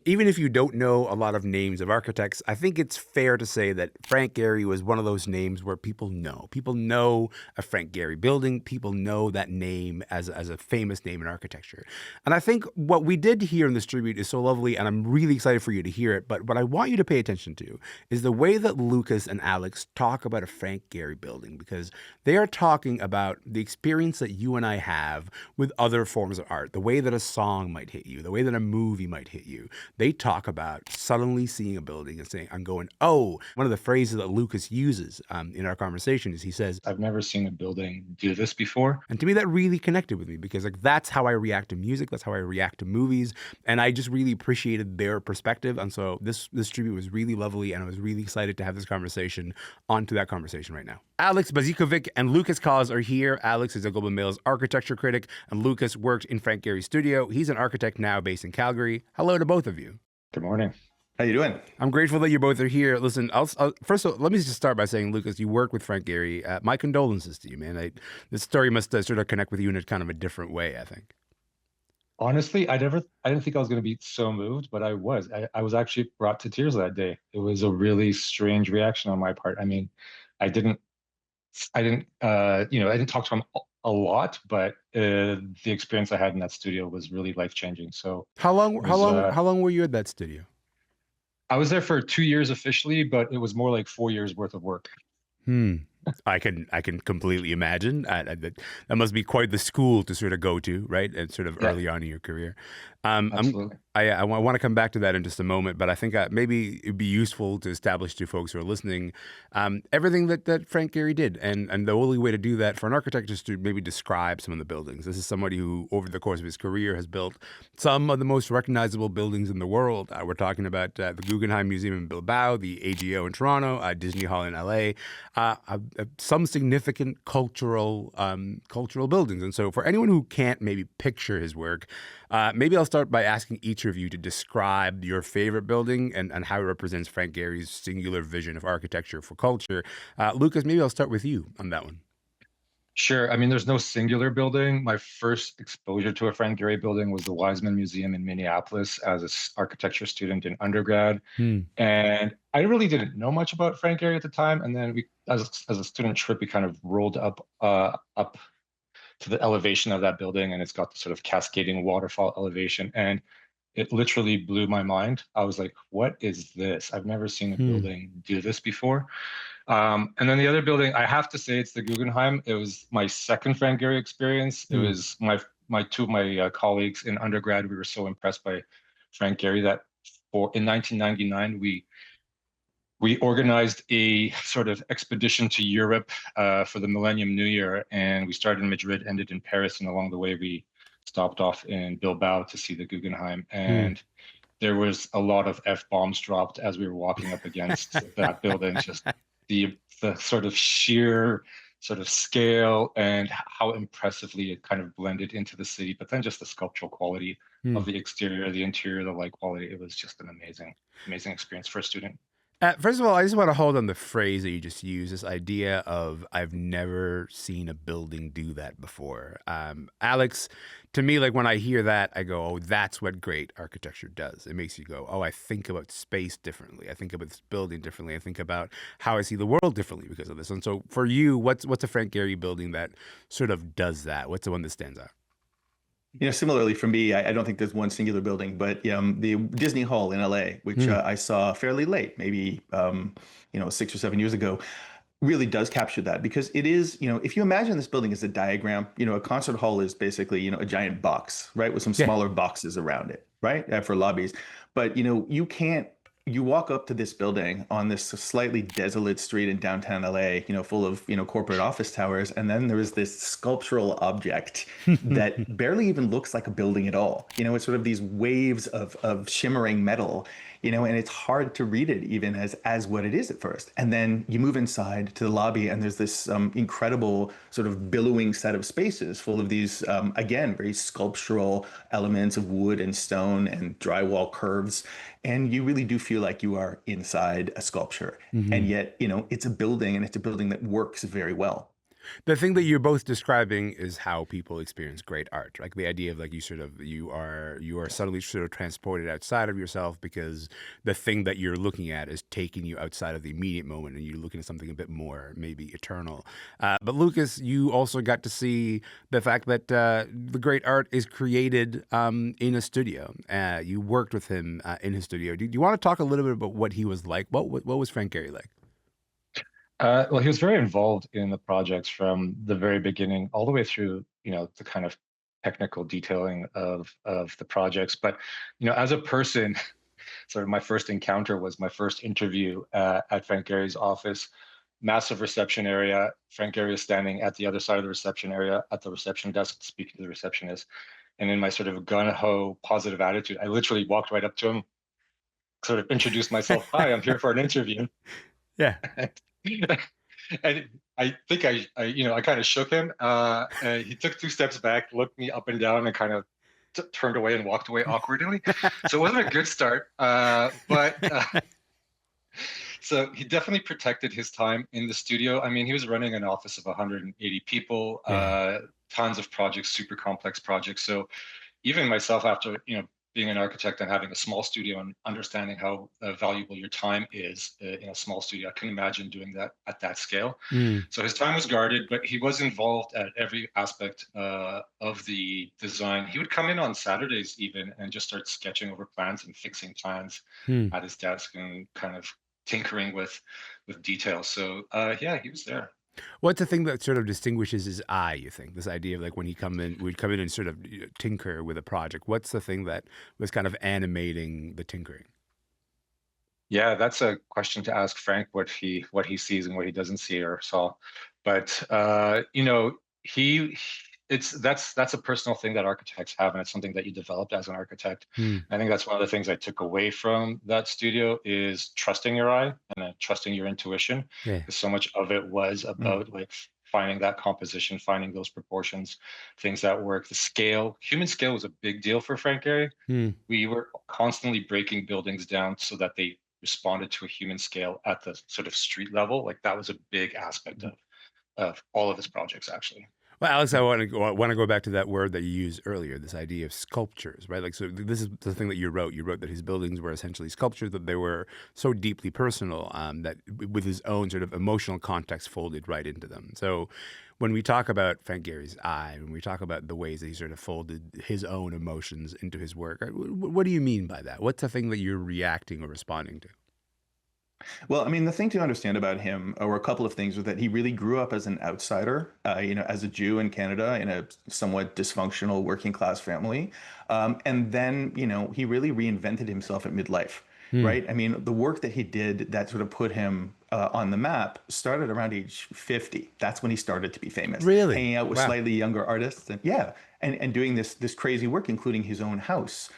even if you don't know a lot of names of architects, I think it's fair to say that Frank Gehry was one of those names where people know. People know a Frank Gehry building. People know that name as a famous name in architecture. And I think what we did here in this tribute is so lovely, and I'm really excited for you to hear it. But what I want you to pay attention to is the way that Lukasz and Alex talk about a Frank Gehry building, because they are talking about the experience that you and I have with other forms of art, the way that a song might hit you, the way that a movie might hit you. They talk about suddenly seeing a building and saying, I'm going, oh. One of the phrases that Lukasz uses in our conversation is he says, I've never seen a building do this before. and to me, that really connected with me because like that's how I react to music. That's how I react to movies. And I just really appreciated their perspective. And so this tribute was really lovely. And I was really excited to have this conversation onto that conversation right now. Alex Bozikovic and Lukasz Kos are here. Alex is a Globe and Mail's architecture critic, and Lukasz worked in Frank Gehry's studio. He's an architect now based in Calgary. Hello to both of you. Good morning. How you doing? I'm grateful that you both are here. Listen, first of all, let me just start by saying, Lukasz, you worked with Frank Gehry. My condolences to you, man. This story must sort of connect with you in a kind of a different way, I think. Honestly, I didn't think I was going to be so moved, but I was. I was actually brought to tears that day. It was a really strange reaction on my part. I mean, I didn't, I didn't talk to him a lot, but the experience I had in that studio was really life-changing. So How long it how was, long how long were you at that studio? I was there for 2 years officially, but it was more like 4 years worth of work. I can completely imagine. That must be quite the school to sort of go to, right? And sort of Yeah, early on in your career. absolutely. I want to come back to that in just a moment, but I think maybe it'd be useful to establish to folks who are listening everything that Frank Gehry did, and the only way to do that for an architect is to maybe describe some of the buildings. This is somebody who, over the course of his career, has built some of the most recognizable buildings in the world. We're talking about the Guggenheim Museum in Bilbao, the AGO in Toronto, Disney Hall in LA, some significant cultural buildings. And so, for anyone who can't maybe picture his work, maybe I'll start by asking each of you to describe your favorite building and how it represents Frank Gehry's singular vision of architecture for culture. Lukasz, maybe I'll start with you on that one. Sure. I mean, there's no singular building. My first exposure to a Frank Gehry building was the Weizmann Museum in Minneapolis as an architecture student in undergrad. Hmm. And I really didn't know much about Frank Gehry at the time. And then as a student trip, we kind of rolled up to the elevation of that building, and it's got the sort of cascading waterfall elevation. And it literally blew my mind. I was like, what is this? I've never seen a building do this before. And then the other building, I have to say it's the Guggenheim. It was my second Frank Gehry experience. It was my two of my colleagues in undergrad. We were so impressed by Frank Gehry that in 1999, we organized a sort of expedition to Europe for the Millennium New Year. And we started in Madrid, ended in Paris. And along the way, we stopped off in Bilbao to see the Guggenheim. And there was a lot of F-bombs dropped as we were walking up against that building. Just the sort of sheer sort of scale and how impressively it kind of blended into the city, but then just the sculptural quality of the exterior, the interior, the light quality. It was just an amazing experience for a student. First of all, I just want to hold on the phrase that you just used, this idea of I've never seen a building do that before. Alex, to me, like when I hear that, I go, oh, that's what great architecture does. It makes you go, oh, I think about space differently. I think about this building differently. I think about how I see the world differently because of this. And so for you, what's a Frank Gehry building that sort of does that? What's the one that stands out? Similarly for me, I don't think there's one singular building, but the Disney Hall in LA, which I saw fairly late, maybe 6 or 7 years ago, really does capture that because it is, if you imagine this building as a diagram, a concert hall is basically, a giant box, right, with some smaller boxes around it, right, for lobbies. But you walk up to this building on this slightly desolate street in downtown LA, full of, corporate office towers. And then there is this sculptural object that barely even looks like a building at all. It's sort of these waves of shimmering metal, and it's hard to read it even as what it is at first. And then you move inside to the lobby and there's this incredible sort of billowing set of spaces full of these, again, very sculptural elements of wood and stone and drywall curves. And you really do feel like you are inside a sculpture. And yet, it's a building, and it's a building that works very well. The thing that you're both describing is how people experience great art. Like the idea of like you are suddenly sort of transported outside of yourself because the thing that you're looking at is taking you outside of the immediate moment, and you're looking at something a bit more maybe eternal. But Lucas, you also got to see the fact that the great art is created in a studio. You worked with him in his studio. Do you want to talk a little bit about what he was like? What was Frank Gehry like? Well, he was very involved in the projects from the very beginning, all the way through, the kind of technical detailing of the projects. But, as a person, sort of my first encounter was my first interview at Frank Gehry's office. Massive reception area. Frank Gehry is standing at the other side of the reception area at the reception desk, speaking to the receptionist. And in my sort of gun-ho positive attitude, I literally walked right up to him, sort of introduced myself. Hi, I'm here for an interview. Yeah. And I think I kind of shook him. And he took 2 steps back, looked me up and down, and kind of turned away and walked away awkwardly. So it wasn't a good start. So he definitely protected his time in the studio. I mean, he was running an office of 180 people, tons of projects, super complex projects. So even myself, after being an architect and having a small studio and understanding how valuable your time is in a small studio, I couldn't imagine doing that at that scale. So his time was guarded, but he was involved at every aspect of the design. He would come in on Saturdays even and just start sketching over plans and fixing plans at his desk and kind of tinkering with details. So yeah, he was there. What's the thing that sort of distinguishes his eye, you think? This idea of like when we'd come in and sort of tinker with a project. What's the thing that was kind of animating the tinkering? Yeah, that's a question to ask Frank, what he sees and what he doesn't see or saw. But he that's a personal thing that architects have, and it's something that you developed as an architect. I think that's one of the things I took away from that studio is trusting your eye and trusting your intuition, Yeah. because so much of it was about like finding that composition, finding those proportions, things that work. The scale, human scale was a big deal for Frank Gehry. We were constantly breaking buildings down so that they responded to a human scale at the sort of street level. Like that was a big aspect of all of his projects, actually. Well, Alex, I want to go back to that word that you used earlier, this idea of sculptures, right? Like, so this is the thing that you wrote. You wrote that his buildings were essentially sculptures, that they were so deeply personal, that with his own sort of emotional context folded right into them. So when we talk about Frank Gehry's eye, when we talk about the ways that he sort of folded his own emotions into his work, what do you mean by that? What's the thing that you're reacting or responding to? Well, I mean, the thing to understand about him, or a couple of things, was that he really grew up as an outsider, as a Jew in Canada in a somewhat dysfunctional working class family. And then, he really reinvented himself at midlife, right? I mean, the work that he did that sort of put him on the map started around age 50. That's when he started to be famous. Really? Hanging out with slightly younger artists. And yeah. And doing this crazy work, including his own house,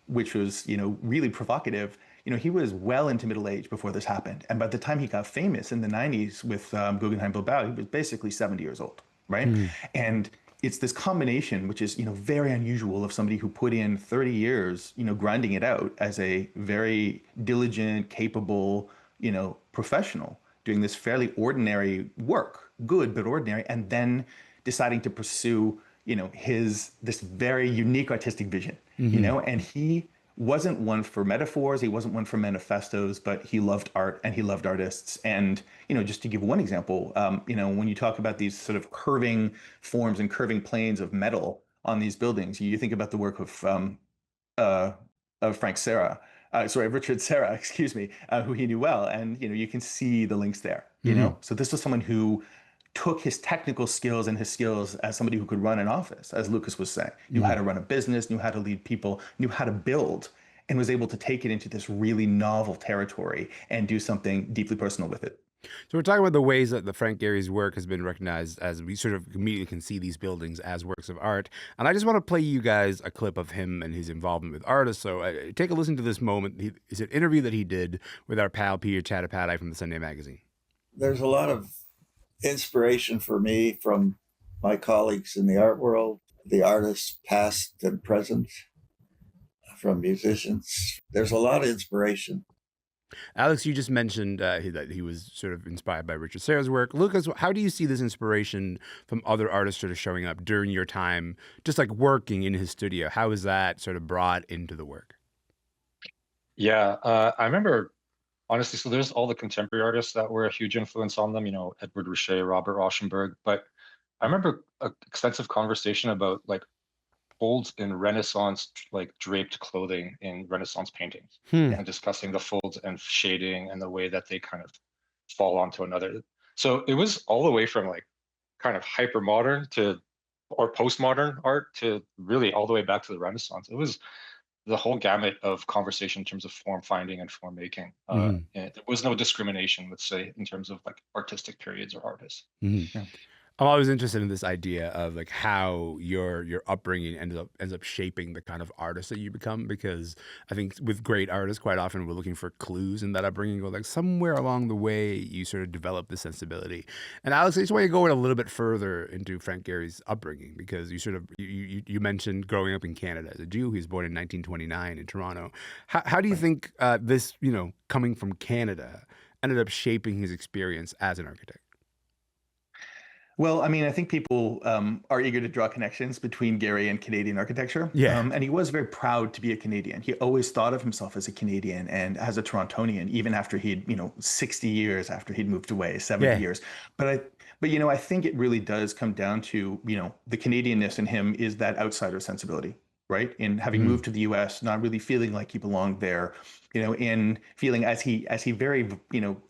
which was, really provocative. He was well into middle age before this happened. And by the time he got famous in the 90s with Guggenheim Bilbao, he was basically 70 years old, right? And it's this combination, which is, very unusual, of somebody who put in 30 years, grinding it out as a very diligent, capable, professional, doing this fairly ordinary work, good but ordinary, and then deciding to pursue, this very unique artistic vision, and he wasn't one for metaphors, he wasn't one for manifestos, but he loved art and he loved artists. And, just to give one example, when you talk about these sort of curving forms and curving planes of metal on these buildings, you think about the work of Richard Serra, excuse me, who he knew well. And, you can see the links there, So this was someone who took his technical skills and his skills as somebody who could run an office, as Lucas was saying, knew how to run a business, knew how to lead people, knew how to build, and was able to take it into this really novel territory and do something deeply personal with it. So we're talking about the ways that the Frank Gehry's work has been recognized, as we sort of immediately can see these buildings as works of art. And I just want to play you guys a clip of him and his involvement with artists. So take a listen to this moment. It's an interview that he did with our pal Peter Chattopadhyay from the Sunday Magazine. There's a lot of inspiration for me from my colleagues in the art world, the artists past and present, from musicians. There's a lot of inspiration. Alex, you just mentioned that he was sort of inspired by Richard Serra's work. Lucas, how do you see this inspiration from other artists sort of showing up during your time, just like working in his studio? How is that sort of brought into the work? Yeah, I remember honestly. So there's all the contemporary artists that were a huge influence on them. Edward Richet, Robert Rauschenberg. But I remember an extensive conversation about like folds in Renaissance, like draped clothing in Renaissance paintings, Hmm. and discussing the folds and shading and the way that they kind of fall onto another. So it was all the way from like kind of hyper modern to or postmodern art to really all the way back to the Renaissance. It was the whole gamut of conversation in terms of form finding and form making. Mhm. And there was no discrimination, let's say, in terms of like artistic periods or artists. Mhm. Yeah. I'm always interested in this idea of like how your upbringing ends up shaping the kind of artist that you become, because I think with great artists quite often we're looking for clues in that upbringing. Go like somewhere along the way you sort of develop the sensibility. And Alex, I just want you to go in a little bit further into Frank Gehry's upbringing, because you sort of you mentioned growing up in Canada as a Jew. He was born in 1929 in Toronto. How do you think this coming from Canada ended up shaping his experience as an architect? Well, I mean, I think people are eager to draw connections between Gehry and Canadian architecture. Yeah. And he was very proud to be a Canadian. He always thought of himself as a Canadian and as a Torontonian, even after he'd, 60 years after he'd moved away, 70 Yeah. years. But I think it really does come down to, the Canadianness in him is that outsider sensibility, right? In having moved to the US, not really feeling like he belonged there, in feeling as he very,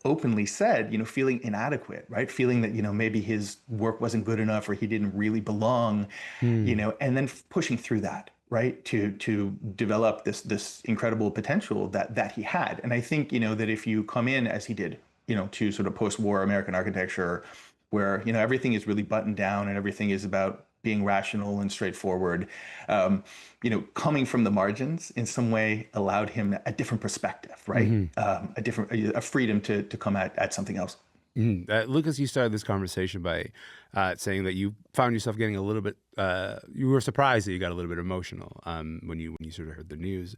openly said, feeling inadequate, right? Feeling that, maybe his work wasn't good enough or he didn't really belong, Hmm. and then pushing through that, right? To develop this incredible potential that he had. And I think, that if you come in as he did, to sort of post-war American architecture, where, everything is really buttoned down and everything is about being rational and straightforward, coming from the margins in some way allowed him a different perspective, right? Hmm. A freedom to come at something else. Mhm. Lucas, you started this conversation by saying that you found yourself getting a little bit. You were surprised that you got a little bit emotional when you sort of heard the news.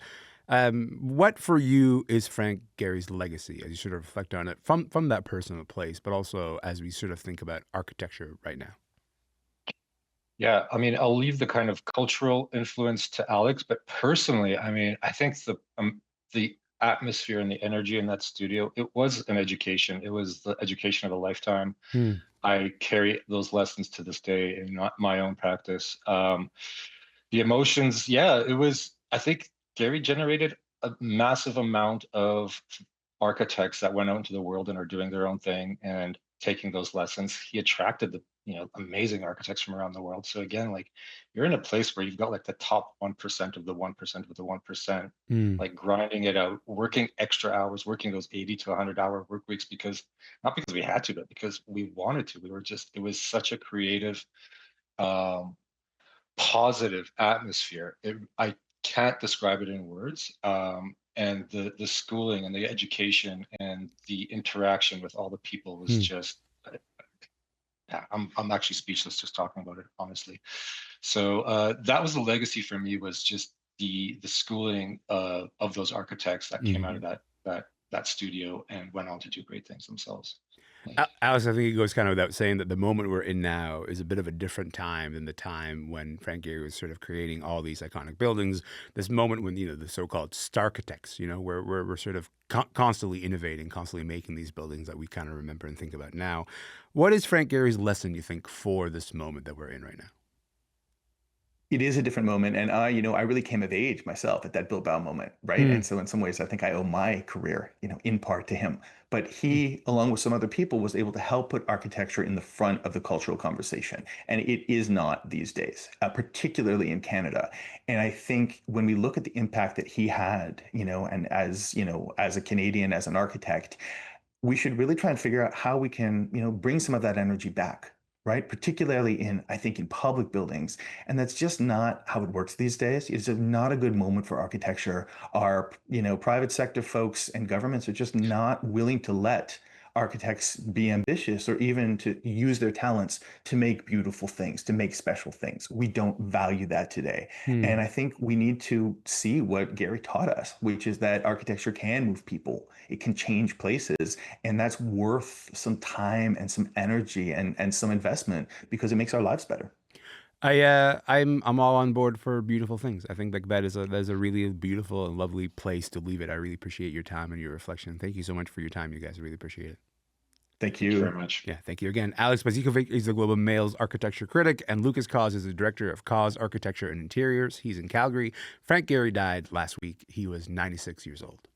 What for you is Frank Gehry's legacy as you sort of reflect on it from that personal place, but also as we sort of think about architecture right now? Yeah, I mean, I'll leave the kind of cultural influence to Alex, but personally, I mean, I think the atmosphere and the energy in that studio, it was an education. It was the education of a lifetime. Hmm. I carry those lessons to this day in my own practice. The emotions, yeah, it was. I think Gehry generated a massive amount of architects that went out into the world and are doing their own thing and taking those lessons. He attracted the amazing architects from around the world. So again, like you're in a place where you've got like the top 1% of the 1% of the 1%, Hmm. like grinding it out, working extra hours, working those 80 to 100-hour work weeks because not because we had to, but because we wanted to. It was such a creative, um, positive atmosphere. I can't describe it in words. And the schooling and the education and the interaction with all the people was Hmm. just yeah, I'm actually speechless just talking about it, honestly. So that was the legacy for me, was just the schooling of those architects that came out Hmm. of that studio and went on to do great things themselves. Alice, I think it goes kind of without saying that the moment we're in now is a bit of a different time than the time when Frank Gehry was sort of creating all these iconic buildings. This moment when, the so-called starchitects, where we're sort of constantly innovating, constantly making these buildings that we kind of remember and think about now. What is Frank Gehry's lesson, you think, for this moment that we're in right now? It is a different moment, and I really came of age myself at that Bilbao moment, right? Hmm. And so, in some ways, I think I owe my career, in part to him. But he, along with some other people, was able to help put architecture in the front of the cultural conversation, and it is not these days, particularly in Canada. And I think when we look at the impact that he had, and as a Canadian, as an architect, we should really try and figure out how we can, bring some of that energy back, right? Particularly I think, in public buildings. And that's just not how it works these days. It's just not a good moment for architecture. Our, private sector folks and governments are just not willing to let architects be ambitious or even to use their talents to make beautiful things, to make special things. We don't value that today. And I think we need to see what Gehry taught us, which is that architecture can move people. It can change places. And that's worth some time and some energy and some investment because it makes our lives better. I'm all on board for beautiful things. I think like that is a really beautiful and lovely place to leave it. I really appreciate your time and your reflection. Thank you so much for your time, you guys. I really appreciate it. Thank Thank you you. very much. Yeah, thank you again. Alex Bozikovic is the Globe and Mail's architecture critic, and Lukasz Kos is the director of Kos Architecture and Interiors. He's in Calgary. Frank Gehry died last week. He was 96 years old.